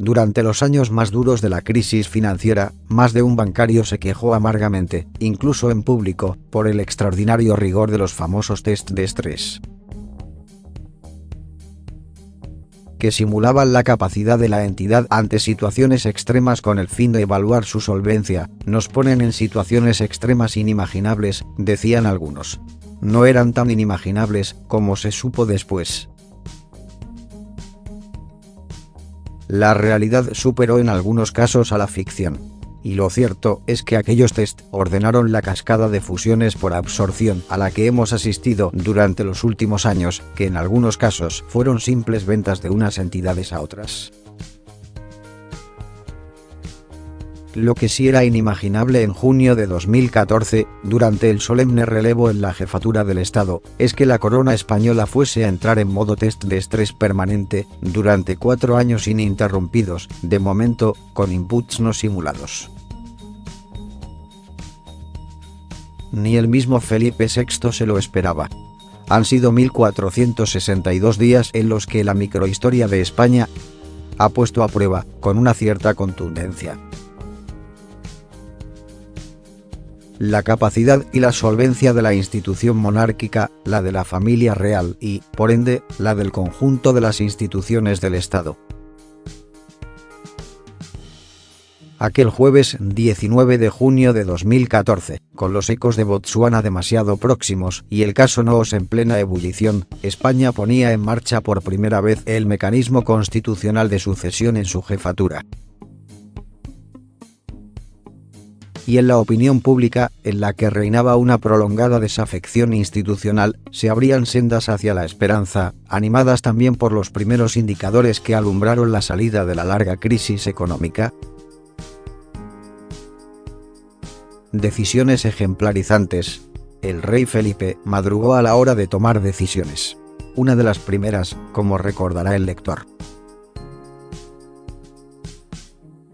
Durante los años más duros de la crisis financiera, más de un bancario se quejó amargamente, incluso en público, por el extraordinario rigor de los famosos test de estrés, que simulaban la capacidad de la entidad ante situaciones extremas con el fin de evaluar su solvencia. Nos ponen en situaciones extremas inimaginables, decían algunos. No eran tan inimaginables, como se supo después. La realidad superó en algunos casos a la ficción. Y lo cierto es que aquellos test ordenaron la cascada de fusiones por absorción a la que hemos asistido durante los últimos años, que en algunos casos fueron simples ventas de unas entidades a otras. Lo que sí era inimaginable en junio de 2014, durante el solemne relevo en la jefatura del Estado, es que la corona española fuese a entrar en modo test de estrés permanente, durante 4 años ininterrumpidos, de momento, con inputs no simulados. Ni el mismo Felipe VI se lo esperaba. Han sido 1462 días en los que la microhistoria de España ha puesto a prueba, con una cierta contundencia, la capacidad y la solvencia de la institución monárquica, la de la familia real y, por ende, la del conjunto de las instituciones del Estado. Aquel jueves 19 de junio de 2014, con los ecos de Botsuana demasiado próximos y el caso Noos en plena ebullición, España ponía en marcha por primera vez el mecanismo constitucional de sucesión en su jefatura. Y en la opinión pública, en la que reinaba una prolongada desafección institucional, se abrían sendas hacia la esperanza, animadas también por los primeros indicadores que alumbraron la salida de la larga crisis económica. Decisiones ejemplarizantes. El rey Felipe madrugó a la hora de tomar decisiones. Una de las primeras, como recordará el lector,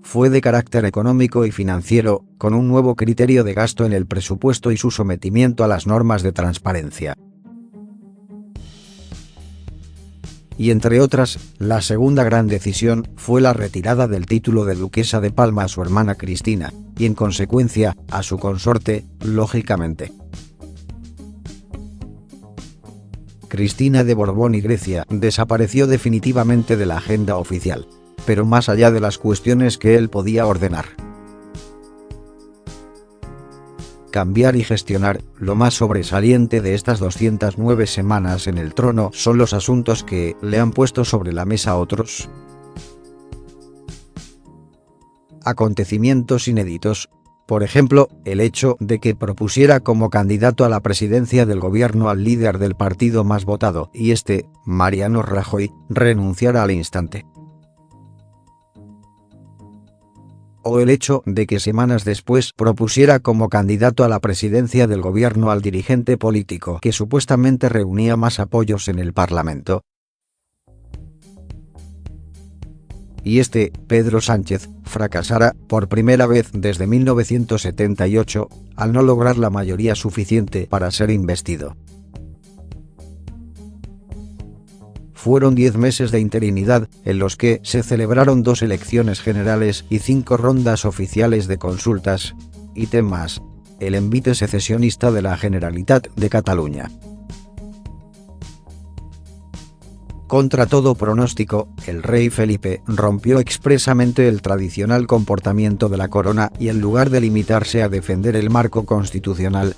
fue de carácter económico y financiero, con un nuevo criterio de gasto en el presupuesto y su sometimiento a las normas de transparencia. Y entre otras, la segunda gran decisión fue la retirada del título de duquesa de Palma a su hermana Cristina, y en consecuencia, a su consorte, lógicamente. Cristina de Borbón y Grecia desapareció definitivamente de la agenda oficial, pero más allá de las cuestiones que él podía ordenar, cambiar y gestionar, lo más sobresaliente de estas 209 semanas en el trono son los asuntos que le han puesto sobre la mesa otros acontecimientos inéditos. Por ejemplo, el hecho de que propusiera como candidato a la presidencia del gobierno al líder del partido más votado y Mariano Rajoy, renunciara al instante. O el hecho de que semanas después propusiera como candidato a la presidencia del gobierno al dirigente político que supuestamente reunía más apoyos en el Parlamento. Y Pedro Sánchez, fracasara, por primera vez desde 1978, al no lograr la mayoría suficiente para ser investido. Fueron 10 meses de interinidad, en los que se celebraron 2 elecciones generales y 5 rondas oficiales de consultas, y temas, el envite secesionista de la Generalitat de Cataluña. Contra todo pronóstico, el rey Felipe rompió expresamente el tradicional comportamiento de la corona y en lugar de limitarse a defender el marco constitucional,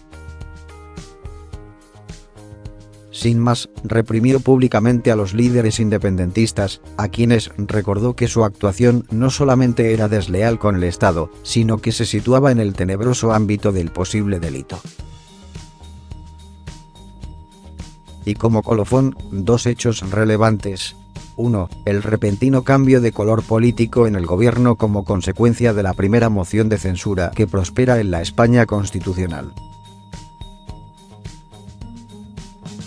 sin más, reprimió públicamente a los líderes independentistas, a quienes recordó que su actuación no solamente era desleal con el Estado, sino que se situaba en el tenebroso ámbito del posible delito. Y como colofón, 2 hechos relevantes. 1. El repentino cambio de color político en el gobierno como consecuencia de la primera moción de censura que prospera en la España constitucional.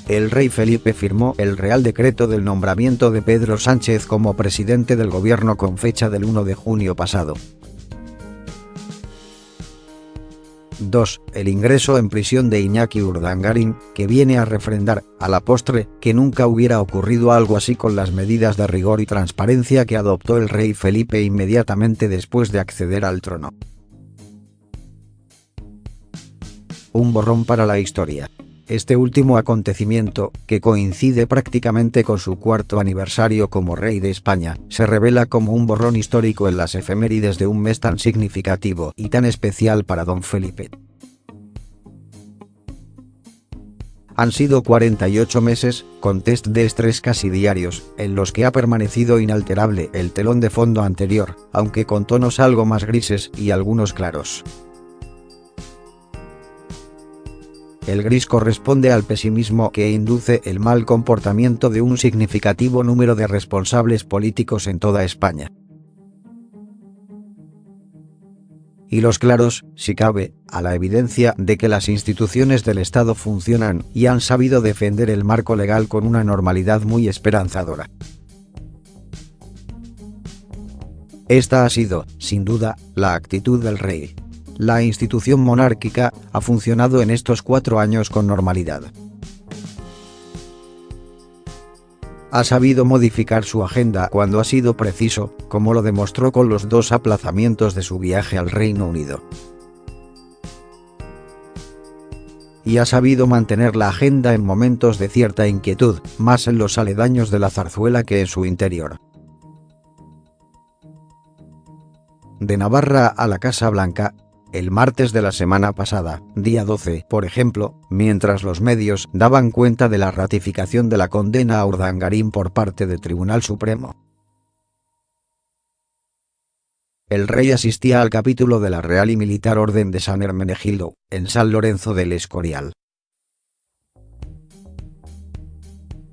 El rey Felipe firmó el Real Decreto del nombramiento de Pedro Sánchez como presidente del gobierno con fecha del 1 de junio pasado. 2. El ingreso en prisión de Iñaki Urdangarin, que viene a refrendar, a la postre, que nunca hubiera ocurrido algo así con las medidas de rigor y transparencia que adoptó el rey Felipe inmediatamente después de acceder al trono. Un borrón para la historia. Este último acontecimiento, que coincide prácticamente con su cuarto aniversario como rey de España, se revela como un borrón histórico en las efemérides de un mes tan significativo y tan especial para don Felipe. Han sido 48 meses, con test de estrés casi diarios, en los que ha permanecido inalterable el telón de fondo anterior, aunque con tonos algo más grises y algunos claros. El gris corresponde al pesimismo que induce el mal comportamiento de un significativo número de responsables políticos en toda España. Y los claros, si cabe, a la evidencia de que las instituciones del Estado funcionan y han sabido defender el marco legal con una normalidad muy esperanzadora. Esta ha sido, sin duda, la actitud del rey. La institución monárquica ha funcionado en estos 4 años con normalidad. Ha sabido modificar su agenda cuando ha sido preciso, como lo demostró con los 2 aplazamientos de su viaje al Reino Unido. Y ha sabido mantener la agenda en momentos de cierta inquietud, más en los aledaños de la zarzuela que en su interior. De Navarra a la Casa Blanca, el martes de la semana pasada, día 12, por ejemplo, mientras los medios daban cuenta de la ratificación de la condena a Urdangarin por parte del Tribunal Supremo, el rey asistía al capítulo de la Real y Militar Orden de San Hermenegildo, en San Lorenzo del Escorial.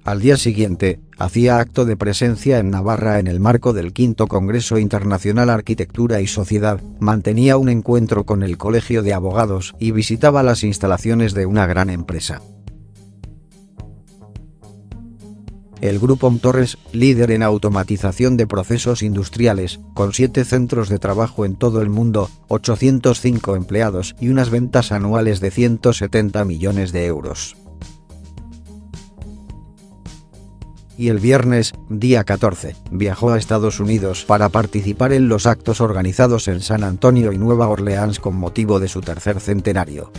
Al día siguiente, hacía acto de presencia en Navarra en el marco del V Congreso Internacional Arquitectura y Sociedad, mantenía un encuentro con el Colegio de Abogados y visitaba las instalaciones de una gran empresa. El Grupo Torres, líder en automatización de procesos industriales, con 7 centros de trabajo en todo el mundo, 805 empleados y unas ventas anuales de 170 millones de euros. Y el viernes, día 14, viajó a Estados Unidos para participar en los actos organizados en San Antonio y Nueva Orleans con motivo de su 3er centenario.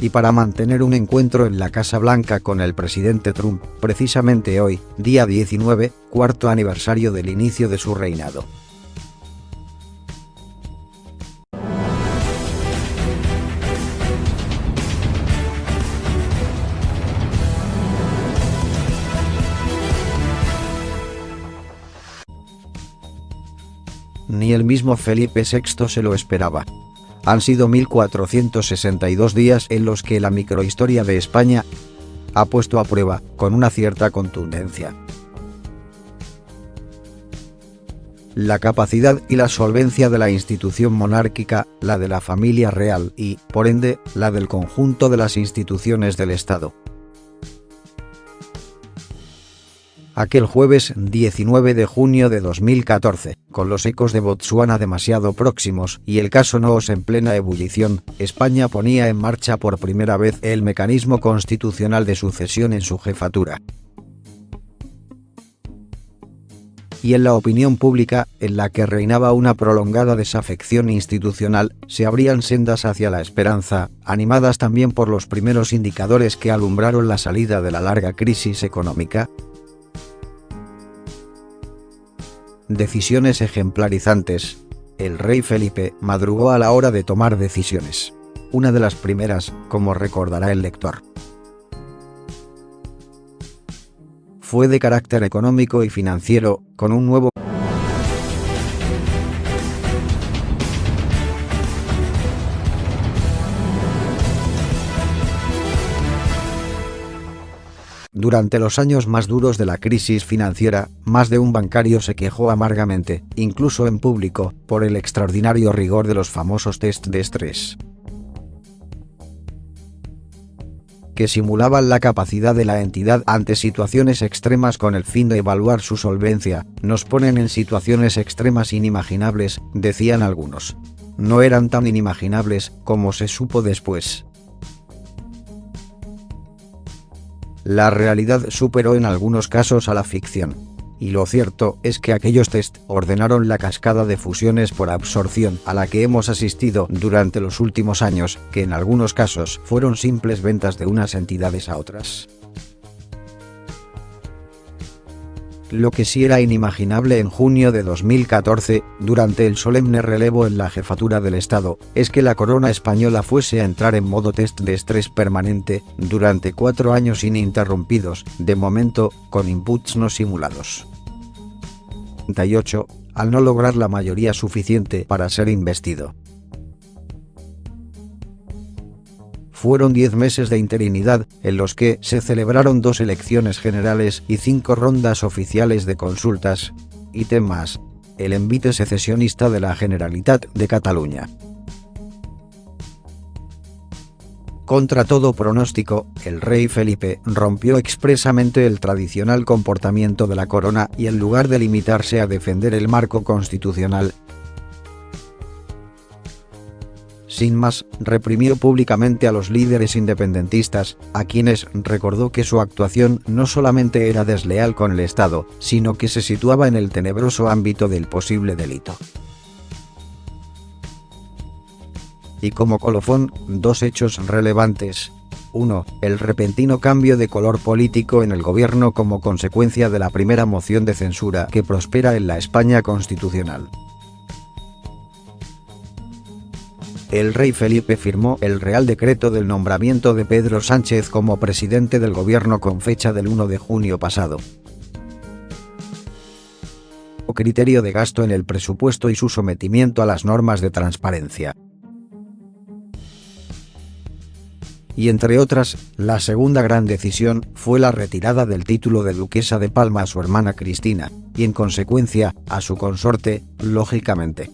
Y para mantener un encuentro en la Casa Blanca con el presidente Trump, precisamente hoy, día 19, 4º aniversario del inicio de su reinado. Ni el mismo Felipe VI se lo esperaba. Han sido 1462 días en los que la microhistoria de España ha puesto a prueba, con una cierta contundencia, la capacidad y la solvencia de la institución monárquica, la de la familia real y, por ende, la del conjunto de las instituciones del Estado. Aquel jueves 19 de junio de 2014, con los ecos de Botsuana demasiado próximos y el caso Noos en plena ebullición, España ponía en marcha por primera vez el mecanismo constitucional de sucesión en su jefatura. Y en la opinión pública, en la que reinaba una prolongada desafección institucional, se abrían sendas hacia la esperanza, animadas también por los primeros indicadores que alumbraron la salida de la larga crisis económica. Decisiones ejemplarizantes. El rey Felipe madrugó a la hora de tomar decisiones. Una de las primeras, como recordará el lector, fue de carácter económico y financiero, con un nuevo Durante los años más duros de la crisis financiera, más de un bancario se quejó amargamente, incluso en público, por el extraordinario rigor de los famosos test de estrés, que simulaban la capacidad de la entidad ante situaciones extremas con el fin de evaluar su solvencia. Nos ponen en situaciones extremas inimaginables, decían algunos. no eran tan inimaginables como se supo después. La realidad superó en algunos casos a la ficción. Y lo cierto es que aquellos test ordenaron la cascada de fusiones por absorción a la que hemos asistido durante los últimos años, que en algunos casos fueron simples ventas de unas entidades a otras. Lo que sí era inimaginable en junio de 2014, durante el solemne relevo en la jefatura del Estado, es que la corona española fuese a entrar en modo test de estrés permanente, durante 4 años ininterrumpidos, de momento, con inputs no simulados. 38, al no lograr la mayoría suficiente para ser investido. Fueron 10 meses de interinidad, en los que se celebraron 2 elecciones generales y 5 rondas oficiales de consultas. Y temas: el envite secesionista de la Generalitat de Cataluña. Contra todo pronóstico, el rey Felipe rompió expresamente el tradicional comportamiento de la corona y en lugar de limitarse a defender el marco constitucional, sin más, reprimió públicamente a los líderes independentistas, a quienes recordó que su actuación no solamente era desleal con el Estado, sino que se situaba en el tenebroso ámbito del posible delito. Y como colofón, 2 hechos relevantes. 1. El repentino cambio de color político en el gobierno como consecuencia de la primera moción de censura que prospera en la España constitucional. El rey Felipe firmó el Real Decreto del nombramiento de Pedro Sánchez como presidente del gobierno con fecha del 1 de junio pasado. O criterio de gasto en el presupuesto y su sometimiento a las normas de transparencia. Y entre otras, la segunda gran decisión fue la retirada del título de duquesa de Palma a su hermana Cristina, y en consecuencia, a su consorte, lógicamente.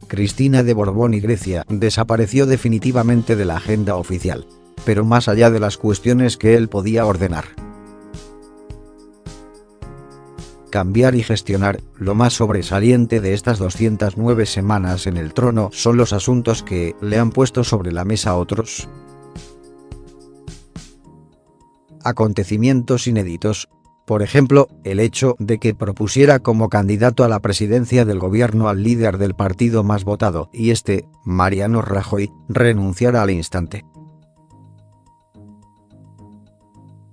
Cristina de Borbón y Grecia desapareció definitivamente de la agenda oficial, pero más allá de las cuestiones que él podía ordenar, cambiar y gestionar, lo más sobresaliente de estas 209 semanas en el trono son los asuntos que le han puesto sobre la mesa otros acontecimientos inéditos. Por ejemplo, el hecho de que propusiera como candidato a la presidencia del gobierno al líder del partido más votado y Mariano Rajoy, renunciara al instante.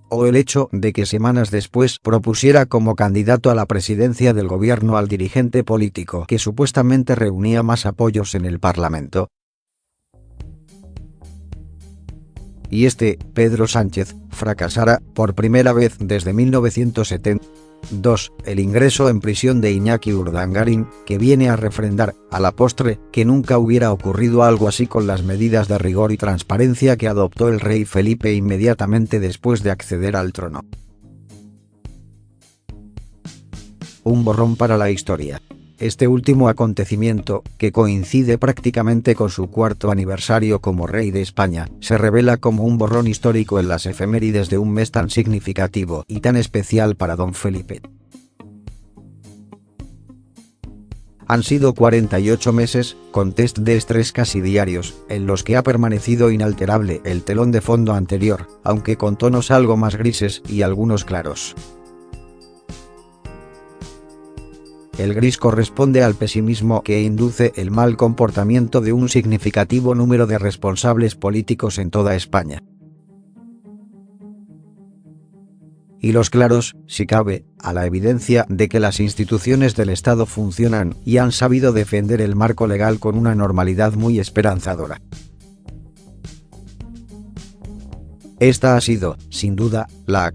O el hecho de que semanas después propusiera como candidato a la presidencia del gobierno al dirigente político que supuestamente reunía más apoyos en el Parlamento. Y Pedro Sánchez, fracasara, por primera vez desde 1970. 2. El ingreso en prisión de Iñaki Urdangarin, que viene a refrendar, a la postre, que nunca hubiera ocurrido algo así con las medidas de rigor y transparencia que adoptó el rey Felipe inmediatamente después de acceder al trono. Un borrón para la historia. Este último acontecimiento, que coincide prácticamente con su 4º aniversario como rey de España, se revela como un borrón histórico en las efemérides de un mes tan significativo y tan especial para don Felipe. Han sido 48 meses, con test de estrés casi diarios, en los que ha permanecido inalterable el telón de fondo anterior, aunque con tonos algo más grises y algunos claros. El gris corresponde al pesimismo que induce el mal comportamiento de un significativo número de responsables políticos en toda España. Y los claros, si cabe, a la evidencia de que las instituciones del Estado funcionan y han sabido defender el marco legal con una normalidad muy esperanzadora. Esta ha sido, sin duda, la